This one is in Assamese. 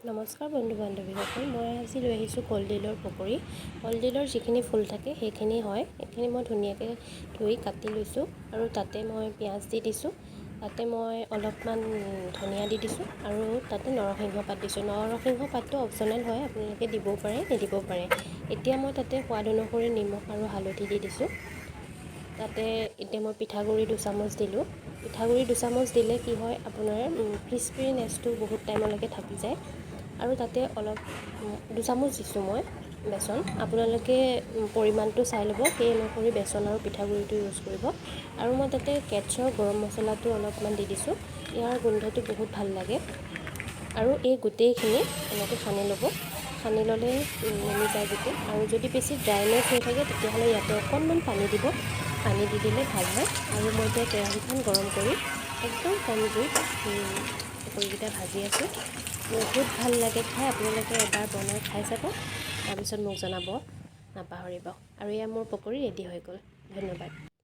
নমস্কাৰ বন্ধু বান্ধৱীসকল, মই আজি লৈ আহিছোঁ কলডিলৰ পকৰি। কলডিলৰ যিখিনি ফুল থাকে সেইখিনি হয়, এইখিনি মই ধুনীয়াকৈ ধুই কাটি লৈছোঁ আৰু তাতে মই পিঁয়াজ দি দিছোঁ। তাতে মই অলপমান ধনিয়া দি দিছোঁ আৰু তাতে নৰসিংহ পাত দিছোঁ। নৰসিংহ পাতটো অপশ্যনেল হয়, আপোনালোকে দিবও পাৰে নিদিবও পাৰে। এতিয়া মই তাতে সোৱাদ অনুসৰি নিমখ আৰু হালধি দি দিছোঁ। তাতে এতিয়া মই পিঠাগুড়ি 2 চামুচ দিলোঁ। পিঠাগুড়ি 2 চামুচ দিলে কি হয়, আপোনাৰ ক্ৰিস্পিনেছটো বহুত টাইমলৈকে থাকি যায়। আৰু তাতে অলপ 2 চামুচ দিছোঁ মই বেচন। আপোনালোকে পৰিমাণটো চাই ল'ব, সেই অনুসৰি বেচন আৰু পিঠাগুড়িটো ইউজ কৰিব। আৰু মই তাতে কেটচ্আপ গৰম মছলাটো অলপমান দি দিছোঁ। ইয়াৰ গোন্ধটো বহুত ভাল লাগে। আৰু এই গোটেইখিনি এনেকৈ সানি ল'ব। সানি ল'লে মিলি যায় গোটেই। আৰু যদি বেছি ড্ৰাইনেছ হৈ থাকে তেতিয়াহ'লে ইয়াতে অকণমান পানী দিব। পানী দি দিলে ভাল হয়। আৰু মই এতিয়া কেৰাহীখন গৰম কৰি একদম কম জুইত পকৰিকেইটা ভাজি আছোঁ। বহুত ভাল লাগে খাই। আপোনালোকে এবাৰ বনাই খাই চাব, তাৰপিছত মোক জনাব নাপাহৰিব। আৰু এয়া মোৰ পকৰি ৰেডি হৈ গ'ল। ধন্যবাদ।